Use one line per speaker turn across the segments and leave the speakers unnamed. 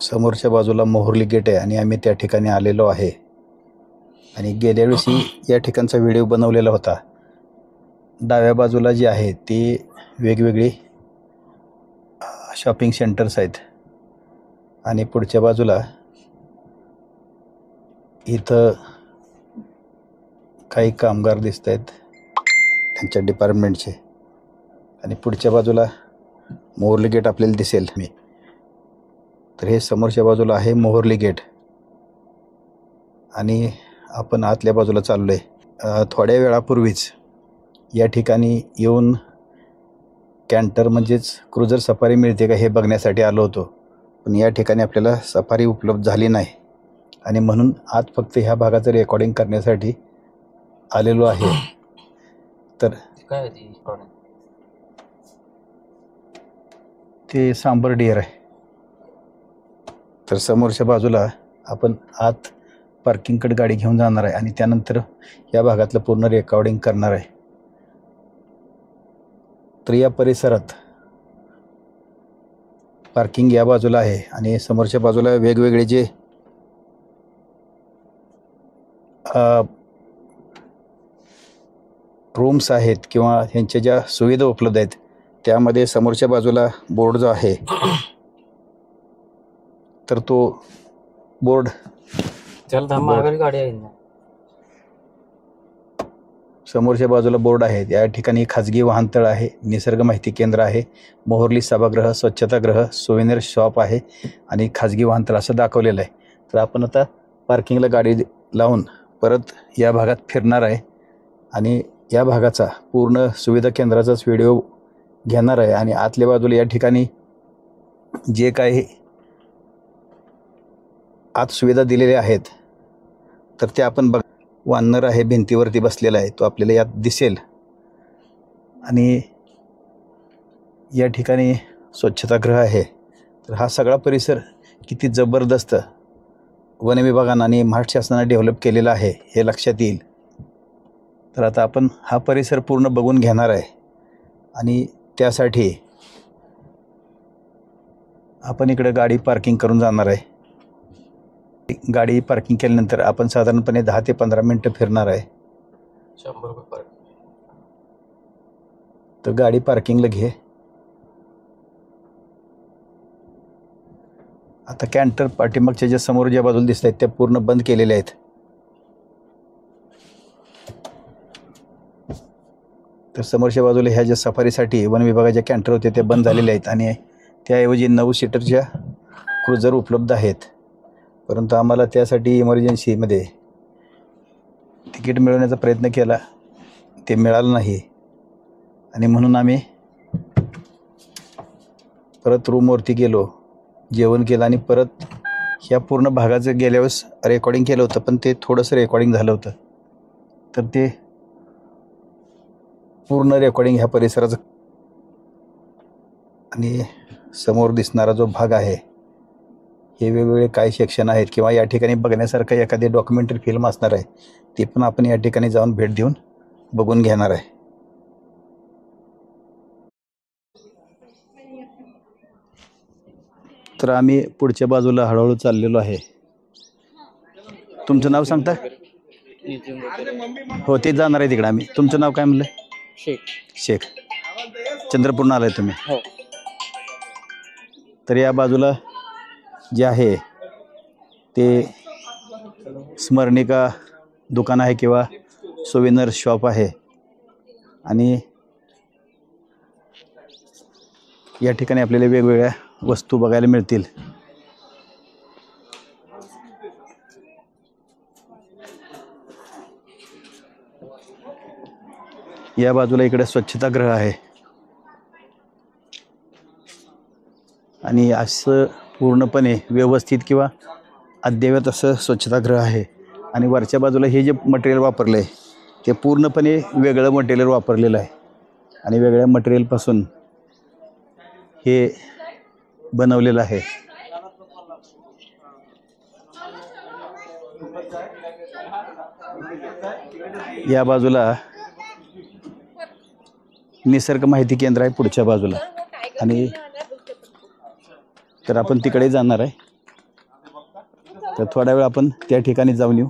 समोरच्या बाजूला मोहर्ली गेट आहे आणि आम्ही त्या ठिकाणी आलेलो आहे. आणि गेल्या वेळी या ठिकाणचा व्हिडिओ बनवलेला होता. डाव्या बाजूला जी आहे ती वेगवेगळी शॉपिंग सेंटर्स आहेत आणि पुढच्या बाजूला इथं काही कामगार दिसत आहेत त्यांच्या डिपार्टमेंटचे. आणि पुढच्या बाजूला मोहर्ली गेट आपल्याला दिसेल. तर हे समोरच्या बाजूला आहे मोहर्ली गेट आणि आपण आतल्या बाजूला चाललो आहे. थोड्या वेळापूर्वीच या ठिकाणी येऊन कॅन्टर म्हणजेच क्रुझर सफारी मिळते का हे बघण्यासाठी आलो होतो, पण या ठिकाणी आपल्याला सफारी उपलब्ध झाली नाही आणि म्हणून आज फक्त ह्या भागाचं रेकॉर्डिंग करण्यासाठी आलेलो आहे. तर
काय
ते सांबर डिअर आहे. तर समोरच्या बाजूला आपण आत पार्किंगकडे गाडी घेऊन जाणार आहे आणि त्यानंतर या भागातलं पूर्ण रेकॉर्डिंग करणार आहे. तर या परिसरात पार्किंग या बाजूला आहे आणि समोरच्या बाजूला वेगवेगळे जे रूम्स आहेत किंवा ह्यांच्या ज्या सुविधा उपलब्ध आहेत त्यामध्ये समोरच्या बाजूला बोर्ड जो आहे तर तो बोर्ड
गाडी आहे ना,
समोरच्या बाजूला बोर्ड आहे. या ठिकाणी खाजगी वाहनतळ आहे, निसर्ग माहिती केंद्र आहे, मोहर्ली सभागृह, स्वच्छतागृह, सोव्हिनियर शॉप आहे आणि खाजगी वाहनतळ असं दाखवलेलं आहे. तर आपण आता पार्किंगला गाडी लावून परत या भागात फिरणार आहे आणि या भागाचा पूर्ण सुविधा केंद्राचाच व्हिडिओ घेणार आहे. आणि आतल्या बाजूला या ठिकाणी जे काही आत सुविधा दिलेल्या आहेत तर ते आपण बघ. वानर आहे भिंतीवरती बसलेला आहे, तो आपल्याला यात दिसेल. आणि या ठिकाणी स्वच्छतागृह आहे. तर हा सगळा परिसर किती जबरदस्त वन विभागानं आणि महाराष्ट्र शासनाने डेव्हलप केलेला आहे हे लक्षात येईल. तर आता आपण हा परिसर पूर्ण बघून घेणार आहे आणि त्यासाठी आपण इकडे गाडी पार्किंग करून जाणार आहे. गाडी पार्किंग केल्यानंतर आपण साधारणपणे 10 ते 15 मिनटं फिरणार आहे.
100 रुपये पार्किंग.
तर गाडी पार्किंगला घे. आता कॅन्टर पाठीमागच्या ज्या समोर ज्या बाजूला दिसत आहेत त्या पूर्ण बंद केलेल्या आहेत. तर समोरच्या बाजूला ह्या ज्या सफारीसाठी वन विभागाच्या कॅन्टर होते ते बंद झालेले आहेत आणि त्याऐवजी 9 सीटरच्या क्रुझर उपलब्ध आहेत. परंतु आम्हाला त्यासाठी इमर्जन्सीमध्ये तिकीट मिळवण्याचा प्रयत्न केला, ते मिळालं नाही आणि म्हणून आम्ही परत रूमवरती गेलो, जेवण केलं आणि परत ह्या पूर्ण भागाचं गेल्या वेळेस रेकॉर्डिंग केलं होतं पण ते थोडंसं रेकॉर्डिंग झालं होतं. तर ते पूर्ण रेकॉर्डिंग ह्या परिसराचं आणि समोर दिसणारा जो भाग आहे हे वेगवेगळे काही सेक्शन आहेत किंवा या ठिकाणी बघण्यासारखं एखादी डॉक्युमेंटरी फिल्म असणार आहे ते पण आपण या ठिकाणी जाऊन भेट देऊन बघून घेणार आहे. तर आम्ही पुढच्या बाजूला हळूहळू चाललेलो आहे. तुमचं नाव सांगता? हो, ते जाणार आहे तिकडे आम्ही. तुमचं नाव काय म्हणलं? शेख. चंद्रपूरनं आलाय तुम्ही?
हो.
तर या बाजूला जे आहे ते स्मरणिका दुकान आहे किंवा सोव्हिनियर शॉप आहे आणि या ठिकाणी आपल्याला वेगवेगळ्या वस्तू बघायला मिळतील. या बाजूला इकडे स्वच्छतागृह आहे आणि असं पूर्णपणे व्यवस्थित किंवा अद्ययावत असं स्वच्छतागृह आहे. आणि वरच्या बाजूला हे जे मटेरियल वापरलं आहे ते पूर्णपणे वेगळं मटेरियल वापरलेलं आहे आणि वेगळ्या मटेरियलपासून हे बनवलेलं आहे. या बाजूला निसर्ग माहिती केंद्र आहे पुढच्या बाजूला आणि तर आपण तिकडे जाणार आहे. तर थोडा वेळ आपण त्या ठिकाणी जाऊन येऊ.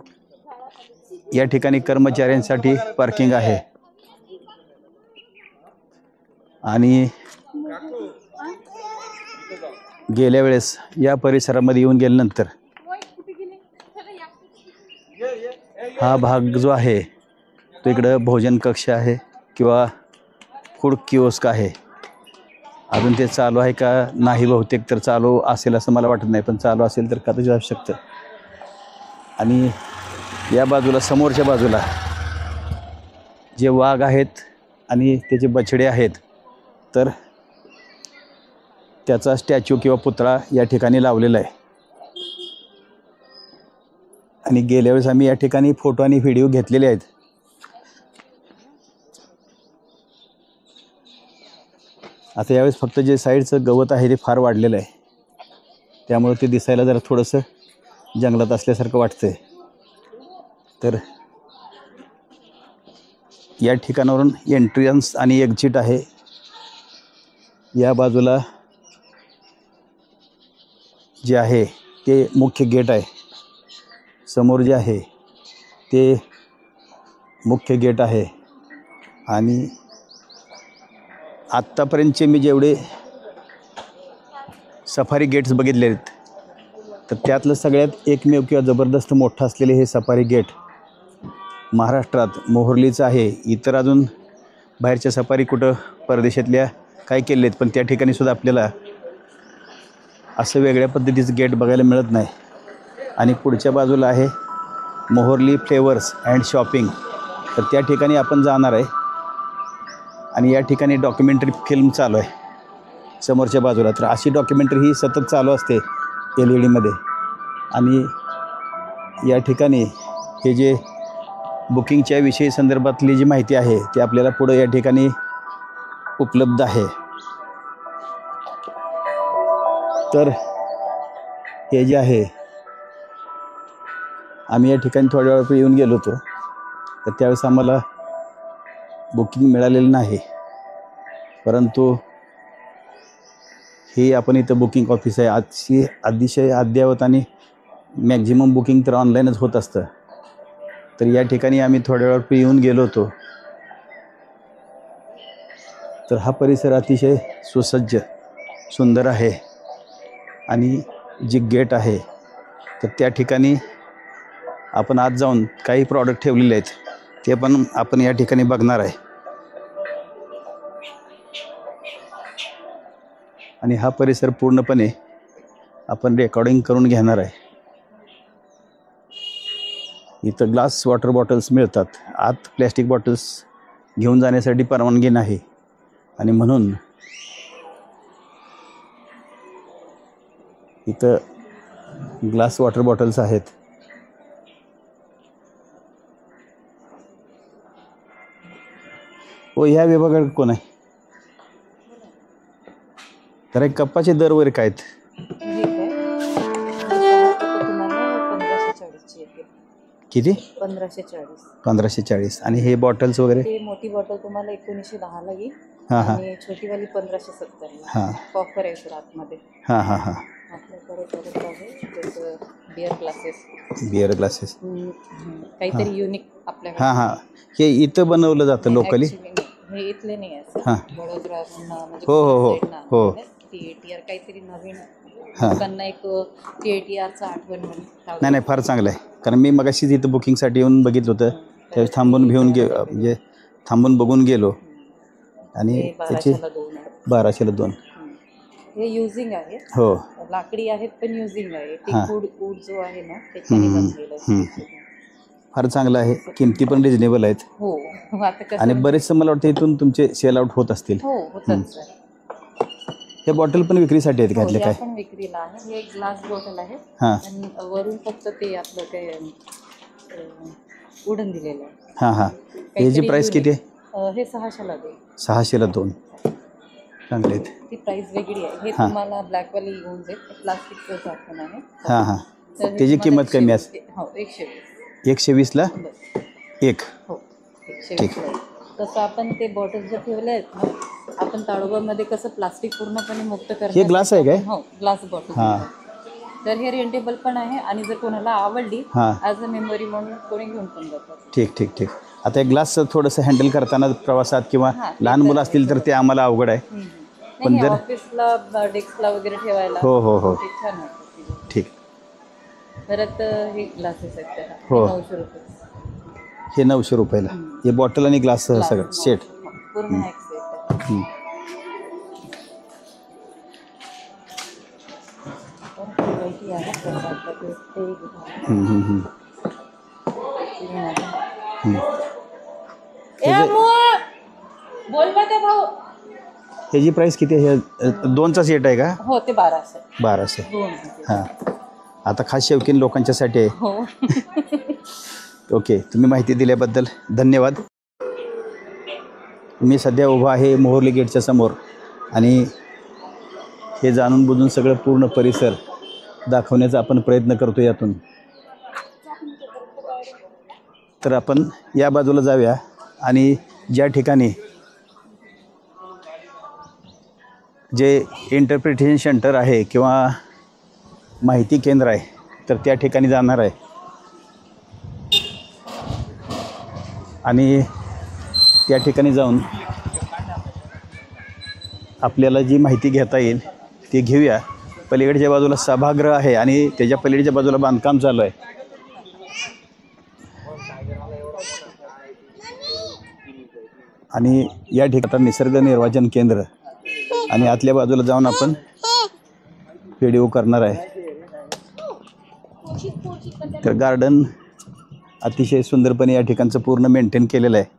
या ठिकाणी कर्मचाऱ्यांसाठी पार्किंग आहे आणि गेल्या वेळेस या परिसरामध्ये येऊन गेल्यानंतर हा भाग जो आहे तो इकडं भोजन कक्ष आहे किंवा फूड किओस्क आहे. अजून ते चालू आहे का नाही, बहुतेक तर चालू असेल असं मला वाटत नाही, पण चालू असेल तर कदाचित असू शकतं. आणि या बाजूला समोरच्या बाजूला जे वाघ आहेत आणि त्याचे बछडे आहेत तर त्याचा स्टॅच्यू किंवा पुतळा या ठिकाणी लावलेला आहे. आणि गेल्या वेळेस आम्ही या ठिकाणी फोटो आणि व्हिडिओ घेतलेले आहेत. आता यावेळेस फक्त जे साईडचं गवत आहे ते फार वाढलेलं आहे, त्यामुळे ते दिसायला जरा थोडंसं जंगलात असल्यासारखं वाटतंय. तर या ठिकाणावरून एंट्रन्स आणि एक्झिट आहे. या बाजूला जे आहे ते मुख्य गेट आहे. समोर जे आहे ते मुख्य गेट आहे. आणि आत्तापर्यंतचे मी जेवढे सफारी गेट्स बघितले आहेत तर त्यातलं सगळ्यात एकमेव किंवा जबरदस्त मोठं असलेले हे सफारी गेट महाराष्ट्रात मोहर्लीचं आहे. इतर अजून बाहेरच्या सफारी कुठं परदेशातल्या काय केले आहेत, पण त्या ठिकाणी सुद्धा आपल्याला असं वेगळ्या पद्धतीचं गेट बघायला मिळत नाही. आणि पुढच्या बाजूला आहे मोहर्ली फ्लेवर्स अँड शॉपिंग, तर त्या ठिकाणी आपण जाणार आहे. आणि या ठिकाणी डॉक्युमेंटरी फिल्म चालू आहे समोरच्या बाजूला. तर अशी डॉक्युमेंटरी ही सतत चालू असते LED मध्ये. आणि या ठिकाणी हे जे बुकिंगच्या विषयी संदर्भातली जी माहिती आहे ती आपल्याला पुढं या ठिकाणी उपलब्ध आहे. तर हे जे आहे आम्ही या ठिकाणी थोड्या वेळापूर्वी येऊन गेलो होतो, तर त्यावेळेस आम्हाला बुकिंग मिळालेलं नाही. परंतु हे आपण इथं बुकिंग ऑफिस आहे. आजची अतिशय अद्ययावत आणि मॅक्झिमम बुकिंग तर ऑनलाईनच होत असतं. तर या ठिकाणी आम्ही थोड्या वेळापूर्वी येऊन गेलो होतो. तर हा परिसर अतिशय सुसज्ज सुंदर आहे. आणि जी गेट आहे तर त्या ठिकाणी आपण आत जाऊन काही प्रॉडक्ट ठेवलेले आहेत ते पण आपण या ठिकाणी बघणार आहे. आणि हा परिसर पूर्णपणे आपण रेकॉर्डिंग करून घेणार आहे. इथं ग्लास वॉटर बॉटल्स मिळतात. आत प्लॅस्टिक बॉटल्स घेऊन जाण्यासाठी परवानगी नाही आणि म्हणून इथं ग्लास वॉटर बॉटल्स आहेत. हो, ह्या विभागात कोण आहे? तर एक कप्पाचे दर वगैरे काय आहेत? किती? 1540. आणि हे बॉटल्स वगैरे?
ते मोठी बॉटल तुम्हाला 1910 ला येईल.
हां हां.
आणि छोटीवाली 1570 ला.
हां.
कॉपर आहे सर आतमध्ये.
हां हां हां.
आपल्याकडे परत आहे त्याचं बिअर ग्लासेस.
बिअर ग्लासेस
काहीतरी युनिक आपल्याकडे.
हां हां. हे इथं बनवलं जातं लोकली?
हे इथले नाही आहे
हां.
वडोदरा म्हणजे
हो हो हो हो.
TATR काहीतरी नवीन
हां.
लोकांना एक TATRचं आठवण म्हणून.
नाही नाही, फार चांगलं आहे. कारण मी मगाशीच इथं बुकिंगसाठी येऊन बघितलं होतं, त्यावेळेस थांबून घेऊन म्हणजे थांबून बघून गेलो. आणि त्याची 1200ला 2.
हे युजिंग आहे.
हो,
लाकडी आहेत पण युजिंग आहे. ते
हां.
वूड जो आहे ना त्याच्याने बनलेलं आहे.
फार चांगलं आहे. किमती पण रिजनेबल आहेत.
हो. आता कसं
आणि बरेचसे मला वाटतं इथून तुमचे सेल आउट होत असतील.
हो होतात सर.
हे बॉटल पण विक्रीसाठी आहेत घातले काय?
पण विक्रीला आहे. हे एक ग्लास बॉटल आहे.
हां
आणि वरून फक्त ते आपलं ते उडण दिलेलं आहे.
हां हां. याची प्राईस किती आहे?
हे 600ला देईल.
600ला 2. चांगले आहेत.
ती प्राईस वेगळी आहे. हे
हां.
तुम्हाला ब्लॅकवाली घेऊन जाईल. प्लास्टिकचं झाकण आहे.
हां हां.
तर हे
त्याची
तुम्हाला
किंमत कमी असते?
हो 120.
120ला
बस.
1.
हो 120. तसं आपण ते बॉटल जर ठेवले आहेत ना, आपण ताडोबामध्ये कसं प्लास्टिक पूर्णपणे मुक्त करतो.
हे ग्लास आहे काय?
हो ग्लास बॉटल.
हां.
तर हे रेंटेबल पण आहे आणि जर कोणाला आवडली
हां
ॲज अ मेमरी म्हणून कोणी घेऊन पण जातात.
ठीक ठीक ठीक. आता एक ग्लास थोडंसं हँडल करताना प्रवासात किंवा
हां, ते
लहान
तर
मुलं असतील तर ते आम्हाला अवघड आहे. पण
नाही,
जर
ऑफिसला डेस्कला वगैरे ठेवायला
हो हो हो
ते छान वाटतं.
ठीक.
परत हे ग्लासेस आहेत त्याला
हो.
900 रुपये.
हे 900 रुपयाला हे बॉटल आणि ग्लास सगळं सेट.
पूर्ण हा एक सेट आहे. variety आहे प्रकारचा ते बोल बा ते भाऊ.
ह्याची प्राईस किती आहे? दोनचा सेट आहे का?
हो ते 1200.
1200.
दोन.
हां आता खास शौकीन लोकांच्यासाठी आहे.
हो.
ओके, तुम्ही माहिती दिल्याबद्दल धन्यवाद. मी सध्या उभा आहे मोहर्ली गेटच्या समोर आणि हे जाणून बुजून सगळं पूर्ण परिसर दाखवण्याचा आपण प्रयत्न करतो यातून. तर आपण या बाजूला जाऊया आणि ज्या ठिकाणी जे इंटरप्रिटेशन सेंटर आहे किंवा माहिती केंद्र आहे तर त्या ठिकाणी जाणार आहे आणि त्या ठिकाणी जाऊन आपल्याला जी माहिती घेता येईल ती घेऊया. पलीकडच्या बाजूला सभागृह आहे आणि त्याच्या पलीकडच्या बाजूला बांधकाम चालू आहे. आणि या ठिकाणी निसर्ग निर्वाचन केंद्र आणि आतल्या बाजूला जाऊन आपण व्हिडिओ करणार आहे. तर गार्डन अतिशय सुंदरपणे या ठिकाणचं पूर्ण मेंटेन केलेलं आहे.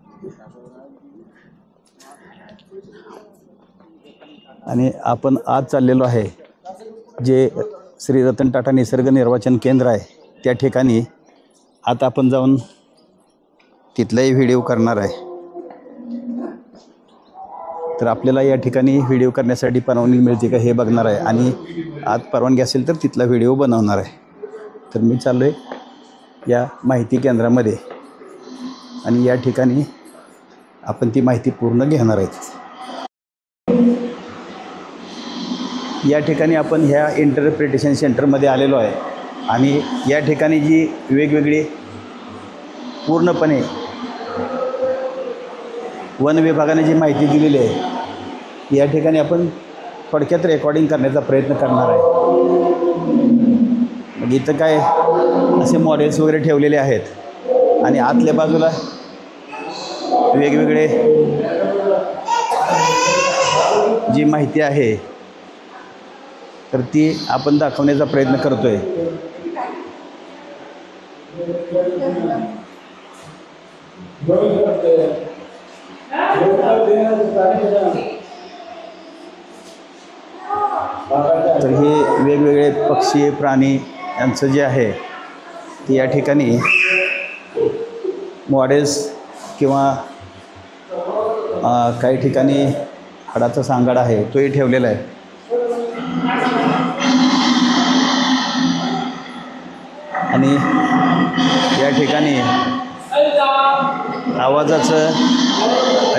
आणि आपण आज चाललेलो आहे जे श्री रतन टाटा निसर्ग निर्वाचन केंद्र आहे त्या ठिकाणी. आता आपण जाऊन तिथलाही व्हिडिओ करणार आहे. तर आपल्याला या ठिकाणी व्हिडिओ करण्यासाठी परवानगी मिळते का हे बघणार आहे आणि आत परवानगी असेल तर तिथला व्हिडिओ बनवणार आहे. तर मी चाललो आहे या माहिती केंद्रामध्ये आणि या ठिकाणी आपण ती माहिती पूर्ण घेणार आहेत. या ठिकाणी आपण ह्या इंटरप्रिटेशन सेंटरमध्ये आलेलो आहे आणि या ठिकाणी जी वेगवेगळी पूर्णपणे वन विभागाने जी माहिती दिलेली आहे या ठिकाणी आपण थोडक्यात रेकॉर्डिंग करण्याचा प्रयत्न करणार आहे. मग इथं काय असे मॉडेल्स वगैरे ठेवलेले आहेत आणि आतल्या बाजूला वेगवेगळे जी माहिती आहे तर ती आपण दाखवण्याचा प्रयत्न करतो आहे. तर हे वेगवेगळे पक्षी प्राणी यांचं जे आहे ते या ठिकाणी मॉडेल्स किंवा काही ठिकाणी हाडाचा सांगाडा आहे तोही ठेवलेला आहे. आणि या ठिकाणी आवाजाचं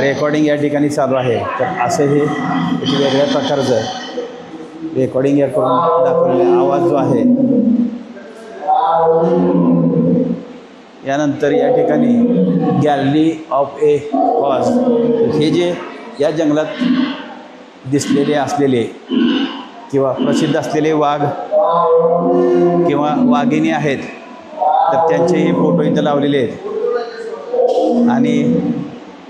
रेकॉर्डिंग या ठिकाणी चालू आहे. तर असं हे एक वेगळ्या प्रकारचं रेकॉर्डिंग या करून दाखवलेला आवाज जो आहे. यानंतर या ठिकाणी गॅलरी ऑफ ए कॉज हे जे या जंगलात दिसलेले असलेले किंवा प्रसिद्ध असलेले वाघ किंवा वाघिणी आहेत तर त्यांचेही फोटो इथं लावलेले आहेत. आणि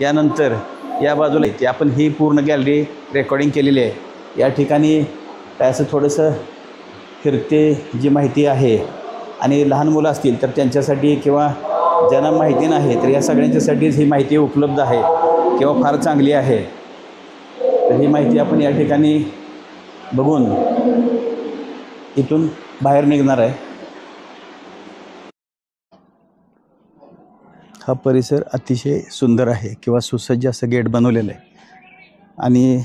यानंतर या बाजूला ते आपण ही पूर्ण गॅलरी रेकॉर्डिंग केलेली आहे. या ठिकाणी काय असं थोडंसं फिरते जी माहिती आहे आणि लहान मुलं असतील तर त्यांच्यासाठी किंवा ज्यांना माहिती नाही तर या सगळ्यांच्यासाठीच ही माहिती उपलब्ध आहे किंवा फार चांगली आहे. तर ही माहिती आपण या ठिकाणी बघून इथून बाहेर निघणार आहे. हा परिसर अतिशय सुंदर आहे किंवा सुसज्ज असं गेट बनवलेलं आहे आणि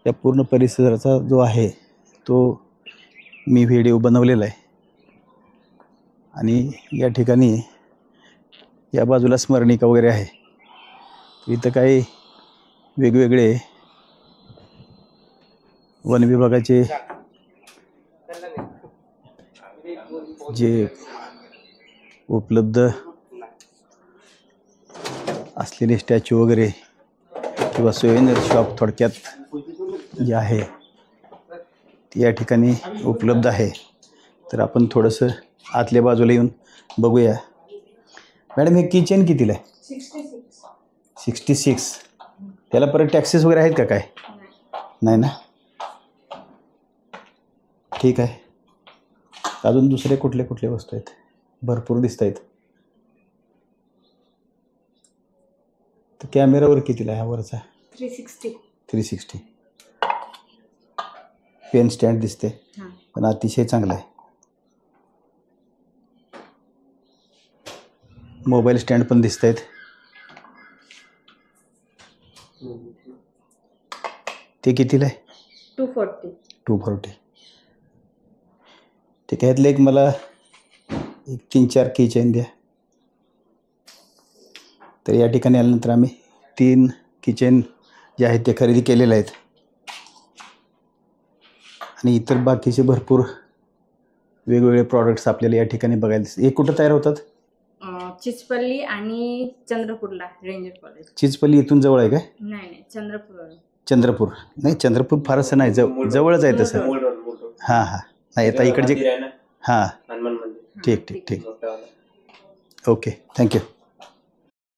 त्या पूर्ण परिसराचा जो आहे तो मी व्हिडिओ बनवलेला आहे. आणि या ठिकाणी या बाजूला स्मरणिका वगैरे आहे. इथं काही वेगवेगळे वन विभागाचे जे उपलब्ध असलेले स्टॅच्यू वगैरे किंवा सोवेनियर शॉप थोडक्यात जे आहे ती या ठिकाणी उपलब्ध आहे. तर आपण थोडंसं आतल्या बाजूला येऊन बघूया. मॅडम हे किचन कितीला आहे? 66. त्याला परत टॅक्सेस वगैरे आहेत का काय? नाही ना. ठीक आहे. अजून दुसरे कुठले कुठले वस्तू आहेत? भरपूर दिसत आहेत. तर कॅमेरावर कितीला आहे हा वरचा? 360. पेन स्टँड दिसते पण अतिशय चांगला आहे. मोबाईल स्टँड पण दिसत आहेत. ते कितीला आहे? 240. ठीक आहे. ह्यातलं एक मला 3-4 किचन द्या. तर या ठिकाणी आल्यानंतर आम्ही 3 किचन जे आहेत ते खरेदी केलेले आहेत आणि इतर बाकीचे भरपूर वेगवेगळे प्रॉडक्ट्स आपल्याला या ठिकाणी बघायला दिसतात. हे कुठं तयार होतात?
चिचपल्ली आणि चंद्रपूरला रेंजर कॉलेज.
चिचपल्ली इथून जवळ आहे काय?
नाही
चंद्रपूर नाही, चंद्रपूर फारसं नाही, जवळच आहे तसं. हां हां. नाही आता इकडचे हां. ठीक. Okay, thank you.